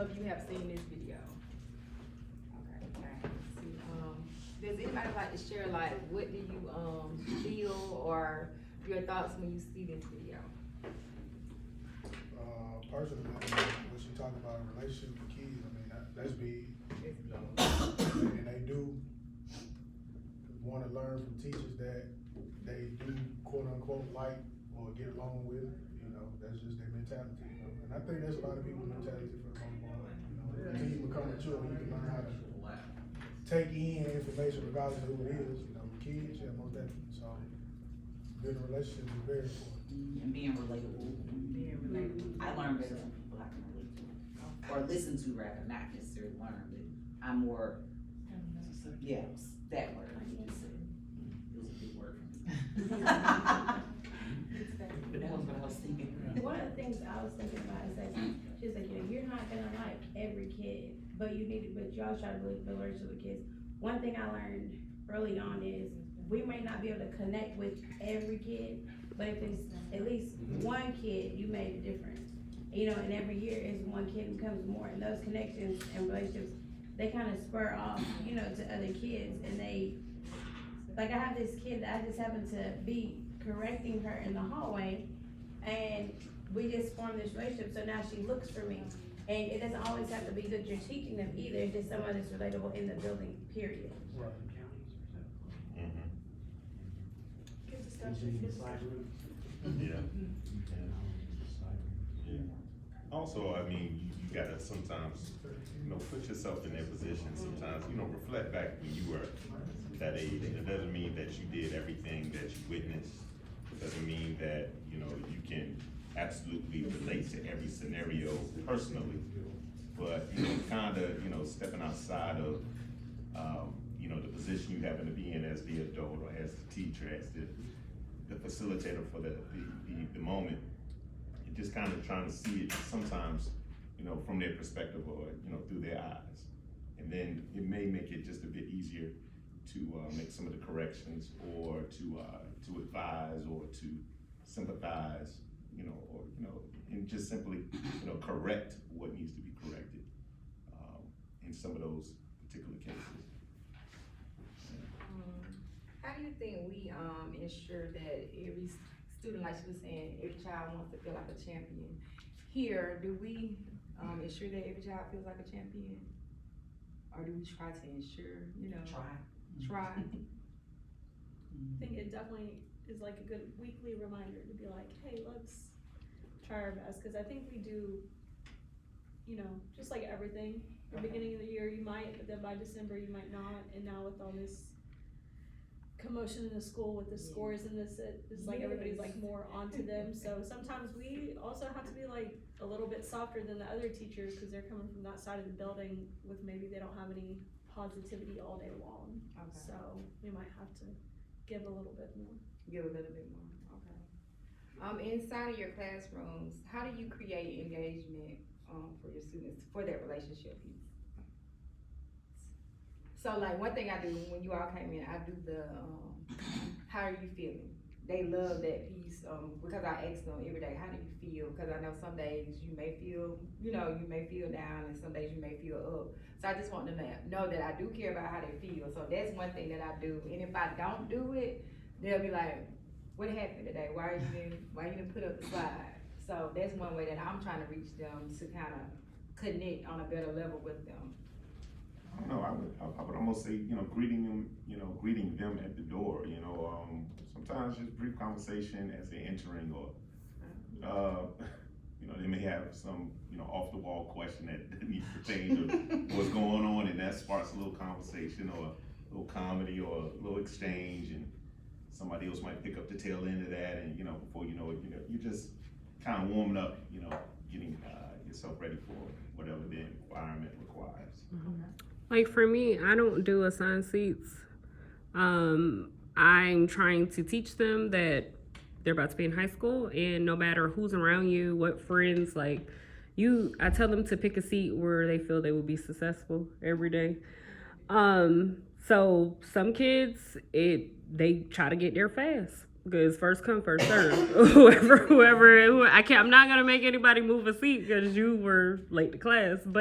of you have seen this video? Okay, thanks. Does anybody like to share, like, what do you, feel or your thoughts when you see this video? Personally, I mean, when you talk about a relationship with kids, I mean, that's big. It's You know, and they do want to learn from teachers that they do quote unquote like or get along with. You know, that's just their mentality. You know? And I think that's a lot of people's mentality for the most part. You know, until you become mature, you can learn how to take in information regardless of who it is. You know, with kids, yeah, most definitely. So, building relationships is very important. And being relatable. I learn better from people I can relate to, or listen to rather, not necessarily learn, but I'm more, yeah, that word, I just said, it was a big word for me. But that was what I was thinking. One of the things I was thinking about is that she's like, you know, you're not gonna like every kid, but you need to, but y'all try to build relationships with kids. One thing I learned early on is we may not be able to connect with every kid, but if it's at least one kid, you made a difference. You know, and every year as one kid becomes more, and those connections and relationships, they kind of spur off, you know, to other kids, and they, like I have this kid that I just happen to be correcting her in the hallway, and we just formed this relationship, so now she looks for me. And it doesn't always have to be that you're teaching them either, it's just someone that's relatable in the building, period. Right. Good discussion, good discussion. Yeah. Yeah. Also, I mean, you gotta sometimes, you know, put yourself in their position sometimes, you know, reflect back when you were that age. It doesn't mean that you did everything that you witnessed. It doesn't mean that, you know, you can absolutely relate to every scenario personally. But, you know, kinda, you know, stepping outside of, you know, the position you happen to be in as the adult or as the teacher, as the facilitator for the moment, you're just kind of trying to see it sometimes, you know, from their perspective or, you know, through their eyes. And then it may make it just a bit easier to make some of the corrections or to advise or to sympathize, you know, or, you know, and just simply, you know, correct what needs to be corrected in some of those particular cases. How do you think we, ensure that every student, like she was saying, every child wants to feel like a champion? Here, do we, ensure that every child feels like a champion? Or do we try to ensure, you know? Try? I think it definitely is like a good weekly reminder to be like, hey, let's try our best, cause I think we do, you know, just like everything, the beginning of the year you might, but then by December you might not, and now with all this commotion in the school with the scores and this, it's like everybody's like more onto them, so sometimes we also have to be like a little bit softer than the other teachers, cause they're coming from that side of the building with maybe they don't have any positivity all day long. Okay. So we might have to give a little bit more. Give a little bit more, okay. Inside of your classrooms, how do you create engagement, for your students, for that relationship piece? So like, one thing I do, when you all came in, I do the, how are you feeling? They love that piece, because I ask them every day, how do you feel? Cause I know some days you may feel, you know, you may feel down, and some days you may feel up. So I just want them to know that I do care about how they feel. So that's one thing that I do. And if I don't do it, they'll be like, what happened today? Why you didn't put up the slide? So that's one way that I'm trying to reach them, to kind of connect on a better level with them. I don't know, I would almost say, you know, greeting them at the door, you know, sometimes just brief conversation as they're entering, or, you know, they may have some, you know, off the wall question that needs to change, or what's going on, and that sparks a little conversation or a little comedy or a little exchange, and somebody else might pick up the tail end of that, and, you know, before you know it, you know, you just kind of warming up, you know, getting yourself ready for whatever the environment requires. Like for me, I don't do assigned seats. I'm trying to teach them that they're about to be in high school, and no matter who's around you, what friends, like I tell them to pick a seat where they feel they will be successful every day. So some kids, they try to get there fast, because first come, first serve. whoever, I'm not gonna make anybody move a seat because you were late to class, but